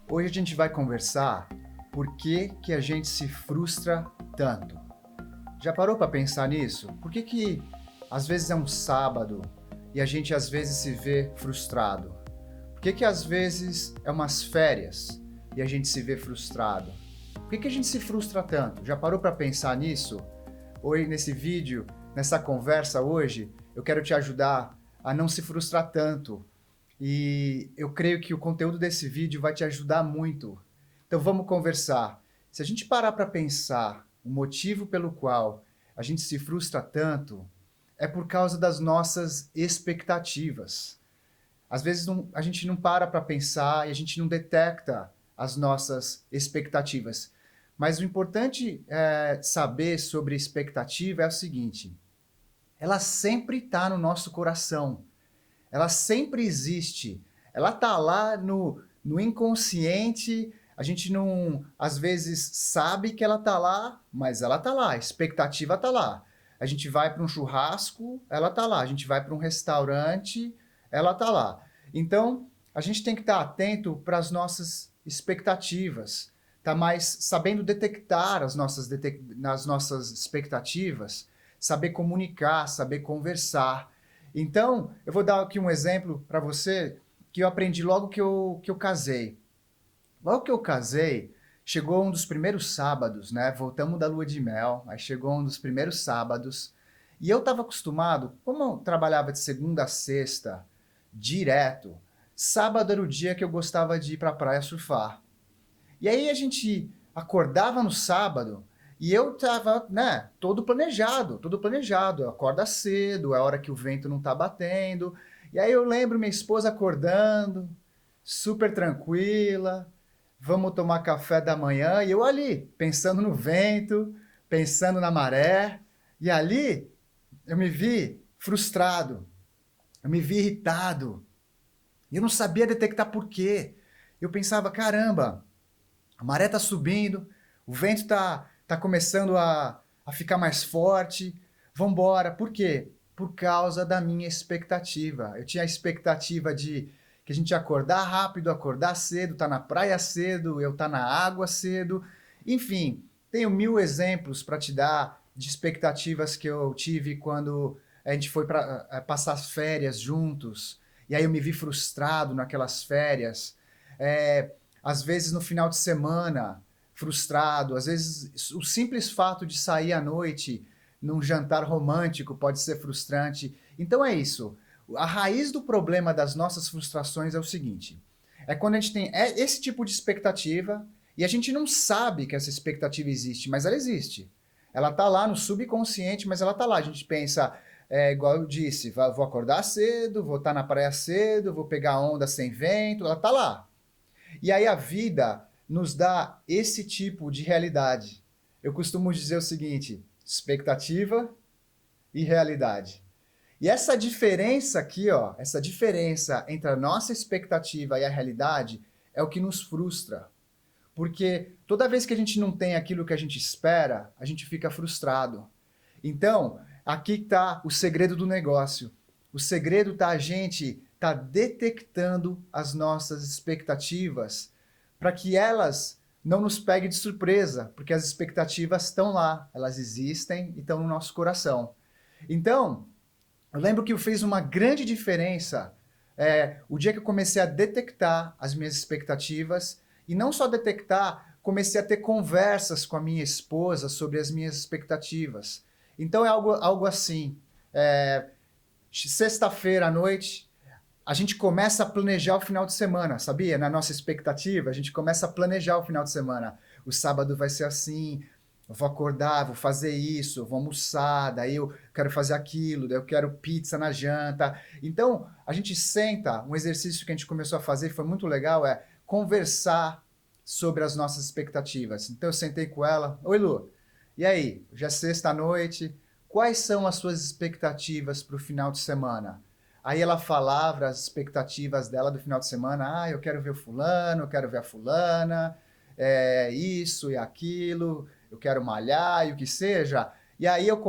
Hoje a gente vai conversar por que a gente se frustra tanto. Já parou para pensar nisso? Por que às vezes é um sábado e a gente às vezes se vê frustrado? Por que às vezes é umas férias e a gente se vê frustrado? Por que a gente se frustra tanto? Já parou para pensar nisso? Hoje nesse vídeo, nessa conversa hoje, eu quero te ajudar a não se frustrar tanto. E eu creio que o conteúdo desse vídeo vai te ajudar muito. Então vamos conversar. Se a gente parar para pensar o motivo pelo qual a gente se frustra tanto, é por causa das nossas expectativas. Às vezes a gente não para pensar e a gente não detecta as nossas expectativas. Mas o importante saber sobre expectativa é o seguinte: ela sempre está no nosso coração. Ela sempre existe. Ela tá lá no inconsciente. A gente não, às vezes, sabe que ela tá lá, mas ela tá lá. A expectativa tá lá. A gente vai para um churrasco, ela tá lá. A gente vai para um restaurante, ela tá lá. Então, a gente tem que estar atento para as nossas expectativas. Tá mais sabendo detectar as nossas expectativas, saber comunicar, saber conversar. Então, eu vou dar aqui um exemplo para você que eu aprendi logo que eu casei. Logo que eu casei, chegou um dos primeiros sábados, né? Voltamos da lua de mel, aí chegou um dos primeiros sábados. E eu estava acostumado, como eu trabalhava de segunda a sexta, direto, sábado era o dia que eu gostava de ir para a praia surfar. E aí a gente acordava no sábado e eu tava, né, todo planejado, todo planejado. Eu acordo cedo, é a hora que o vento não tá batendo. E aí eu lembro minha esposa acordando, super tranquila, vamos tomar café da manhã e eu ali, pensando no vento, pensando na maré. E ali eu me vi frustrado, eu me vi irritado. E eu não sabia detectar por quê. Eu pensava, caramba, a maré está subindo, o vento tá começando a ficar mais forte. Vamos embora. Por quê? Por causa da minha expectativa. Eu tinha a expectativa de que a gente ia acordar rápido, acordar cedo, tá na praia cedo, eu tá na água cedo. Enfim, tenho mil exemplos para te dar de expectativas que eu tive quando a gente foi para passar as férias juntos. E aí eu me vi frustrado naquelas férias. É, às vezes no final de semana, frustrado, às vezes o simples fato de sair à noite num jantar romântico pode ser frustrante. Então é isso. A raiz do problema das nossas frustrações é o seguinte: é quando a gente tem esse tipo de expectativa e a gente não sabe que essa expectativa existe, mas ela existe. Ela tá lá no subconsciente, mas ela tá lá. A gente pensa, igual eu disse, vou acordar cedo, vou estar na praia cedo, vou pegar onda sem vento, ela tá lá. E aí a vida nos dá esse tipo de realidade. Eu costumo dizer o seguinte: expectativa e realidade. E essa diferença aqui, ó, essa diferença entre a nossa expectativa e a realidade é o que nos frustra. Porque toda vez que a gente não tem aquilo que a gente espera, a gente fica frustrado. Então, aqui está o segredo do negócio. O segredo está a gente tá detectando as nossas expectativas para que elas não nos peguem de surpresa, porque as expectativas estão lá, elas existem e estão no nosso coração. Então, eu lembro que fez uma grande diferença o dia que eu comecei a detectar as minhas expectativas e não só detectar, comecei a ter conversas com a minha esposa sobre as minhas expectativas. Então é algo assim. Sexta-feira à noite, a gente começa a planejar o final de semana, sabia? Na nossa expectativa, a gente começa a planejar o final de semana. O sábado vai ser assim, eu vou acordar, vou fazer isso, vou almoçar, daí eu quero fazer aquilo, daí eu quero pizza na janta. Então, a gente senta, um exercício que a gente começou a fazer, foi muito legal, é conversar sobre as nossas expectativas. Então eu sentei com ela, oi Lu, e aí? Já é sexta-noite, quais são as suas expectativas para o final de semana? Aí ela falava as expectativas dela do final de semana. Ah, eu quero ver o fulano, eu quero ver a fulana, isso e aquilo, eu quero malhar e o que seja. E aí eu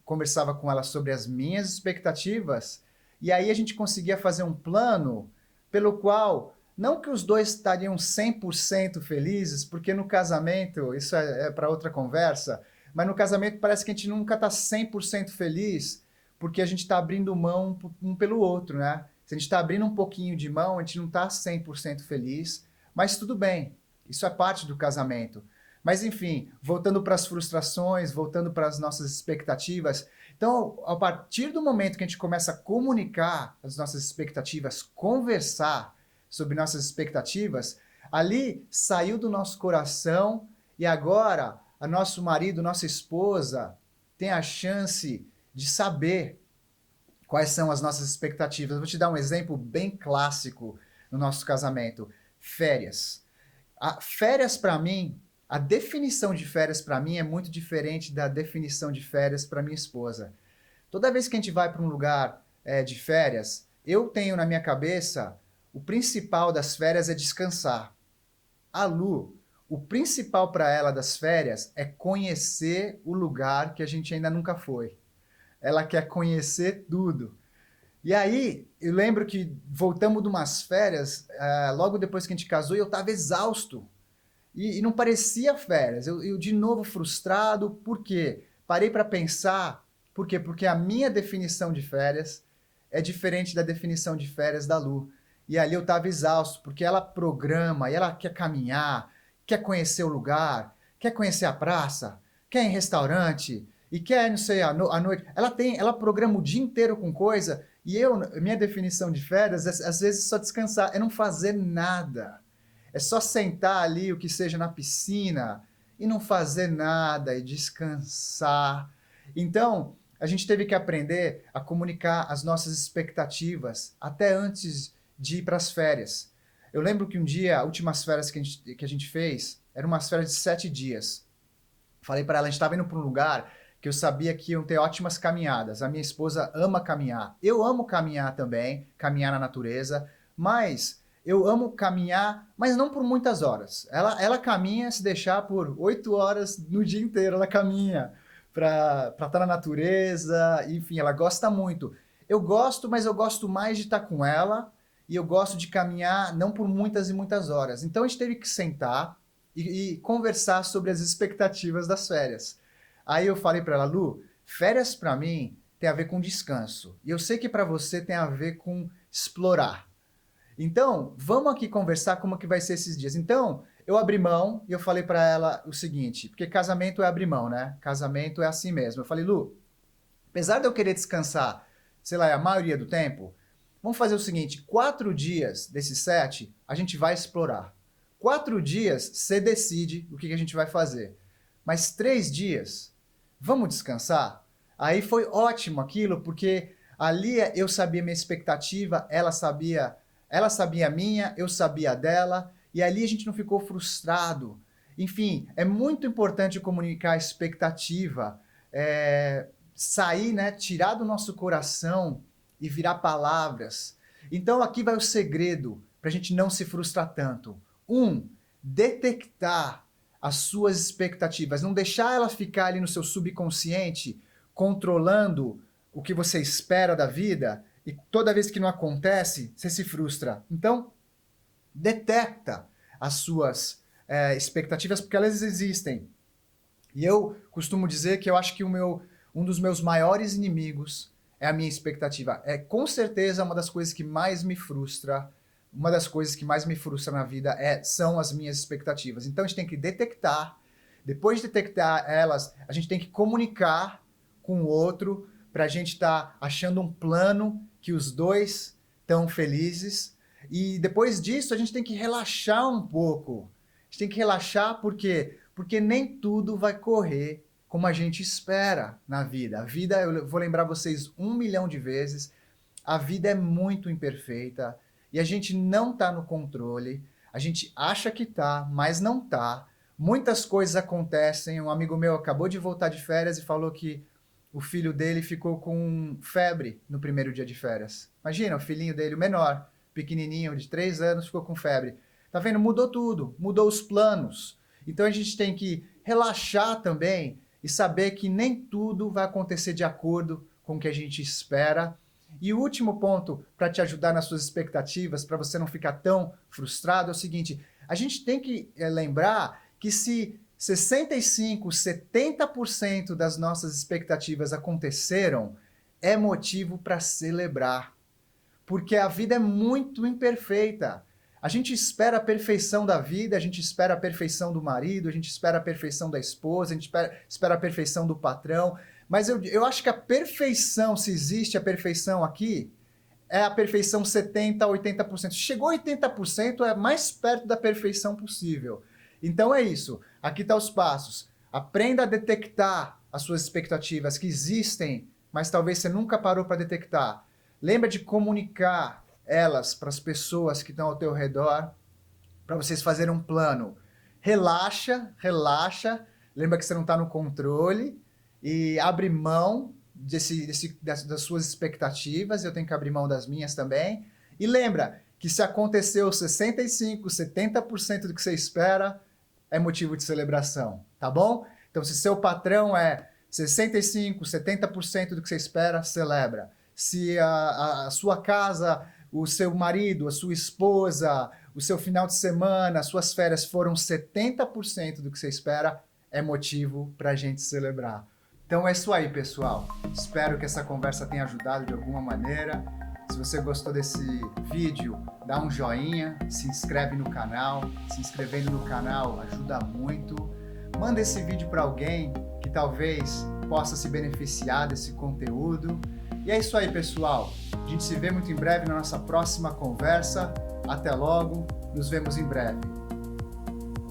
conversava com ela sobre as minhas expectativas, e aí a gente conseguia fazer um plano pelo qual Não que os dois estariam 100% felizes, porque no casamento, isso é para outra conversa, mas no casamento parece que a gente nunca está 100% feliz, porque a gente está abrindo mão um pelo outro, né? Se a gente está abrindo um pouquinho de mão, a gente não está 100% feliz, mas tudo bem, isso é parte do casamento. Mas enfim, voltando para as frustrações, voltando para as nossas expectativas. Então, a partir do momento que a gente começa a comunicar as nossas expectativas, conversar sobre nossas expectativas, ali saiu do nosso coração e agora a nosso marido, nossa esposa tem a chance de saber quais são as nossas expectativas. Eu vou te dar um exemplo bem clássico no nosso casamento: férias. Férias para mim, a definição de férias para mim é muito diferente da definição de férias para minha esposa. Toda vez que a gente vai para um lugar de férias, eu tenho na minha cabeça o principal das férias é descansar. A Lu, o principal para ela das férias é conhecer o lugar que a gente ainda nunca foi. Ela quer conhecer tudo. E aí, eu lembro que voltamos de umas férias, logo depois que a gente casou, e eu estava exausto. E não parecia férias. Eu de novo frustrado. Por quê? Parei para pensar. Por quê? Porque a minha definição de férias é diferente da definição de férias da Lu. E ali eu estava exausto, porque ela programa, e ela quer caminhar, quer conhecer o lugar, quer conhecer a praça, quer ir em restaurante, e quer, não sei, à noite. Ela programa o dia inteiro com coisa, e minha definição de férias, às vezes, só descansar, é não fazer nada. É só sentar ali, o que seja na piscina, e não fazer nada, e descansar. Então, a gente teve que aprender a comunicar as nossas expectativas, até antes de ir para as férias. Eu lembro que um dia, as últimas férias que a gente fez, eram umas férias de 7 dias. Falei para ela, a gente estava indo para um lugar que eu sabia que iam ter ótimas caminhadas. A minha esposa ama caminhar. Eu amo caminhar também, caminhar na natureza, mas eu amo caminhar, mas não por muitas horas. Ela caminha, se deixar, por 8 horas no dia inteiro, ela caminha para estar na natureza, enfim, ela gosta muito. Eu gosto, mas eu gosto mais de estar com ela, e eu gosto de caminhar não por muitas e muitas horas. Então a gente teve que sentar e conversar sobre as expectativas das férias. Aí eu falei para ela, Lu, férias para mim tem a ver com descanso. E eu sei que para você tem a ver com explorar. Então, vamos aqui conversar como que vai ser esses dias. Então, eu abri mão e eu falei para ela o seguinte, porque casamento é abrir mão, né? Casamento é assim mesmo. Eu falei, Lu, apesar de eu querer descansar, sei lá, a maioria do tempo, vamos fazer o seguinte, 4 dias desses 7, a gente vai explorar. 4 dias, você decide o que a gente vai fazer. Mas 3 dias, vamos descansar? Aí foi ótimo aquilo, porque ali eu sabia minha expectativa, ela sabia a minha, eu sabia a dela, e ali a gente não ficou frustrado. Enfim, é muito importante comunicar a expectativa, sair, né, tirar do nosso coração e virar palavras. Então aqui vai o segredo para a gente não se frustrar tanto. Detectar as suas expectativas, não deixar ela ficar ali no seu subconsciente, controlando o que você espera da vida, e toda vez que não acontece, você se frustra. Então, detecta as suas expectativas, porque elas existem. E eu costumo dizer que eu acho que um dos meus maiores inimigos é a minha expectativa. É com certeza uma das coisas que mais me frustra. Uma das coisas que mais me frustra na vida são as minhas expectativas. Então a gente tem que detectar. Depois de detectar elas, a gente tem que comunicar com o outro para a gente estar achando um plano que os dois estão felizes. E depois disso a gente tem que relaxar um pouco. A gente tem que relaxar porque nem tudo vai correr como a gente espera na vida. A vida, eu vou lembrar vocês 1 milhão de vezes, a vida é muito imperfeita e a gente não está no controle. A gente acha que está, mas não está. Muitas coisas acontecem. Um amigo meu acabou de voltar de férias e falou que o filho dele ficou com febre no primeiro dia de férias. Imagina, o filhinho dele, o menor, pequenininho, de 3 anos, ficou com febre. Tá vendo? Mudou tudo, mudou os planos. Então a gente tem que relaxar também e saber que nem tudo vai acontecer de acordo com o que a gente espera. E o último ponto para te ajudar nas suas expectativas, para você não ficar tão frustrado, é o seguinte: a gente tem que lembrar que se 65, 70% das nossas expectativas aconteceram, é motivo para celebrar. Porque a vida é muito imperfeita. A gente espera a perfeição da vida, a gente espera a perfeição do marido, a gente espera a perfeição da esposa, a gente espera a perfeição do patrão. Mas eu acho que a perfeição, se existe a perfeição aqui, é a perfeição 70%, 80%. Chegou a 80%, é mais perto da perfeição possível. Então é isso. Aqui estão os passos. Aprenda a detectar as suas expectativas que existem, mas talvez você nunca parou para detectar. Lembra de comunicar elas para as pessoas que estão ao teu redor, para vocês fazerem um plano. Relaxa, relaxa. Lembra que você não está no controle e abre mão das suas expectativas. Eu tenho que abrir mão das minhas também. E lembra que se aconteceu 65, 70% do que você espera, é motivo de celebração, tá bom? Então, se seu patrão é 65, 70% do que você espera, celebra. Se a sua casa, o seu marido, a sua esposa, o seu final de semana, as suas férias foram 70% do que você espera, é motivo para a gente celebrar. Então é isso aí, pessoal. Espero que essa conversa tenha ajudado de alguma maneira. Se você gostou desse vídeo, dá um joinha, se inscreve no canal. Se inscrevendo no canal ajuda muito. Manda esse vídeo para alguém que talvez possa se beneficiar desse conteúdo. E é isso aí, pessoal. A gente se vê muito em breve na nossa próxima conversa. Até logo, nos vemos em breve.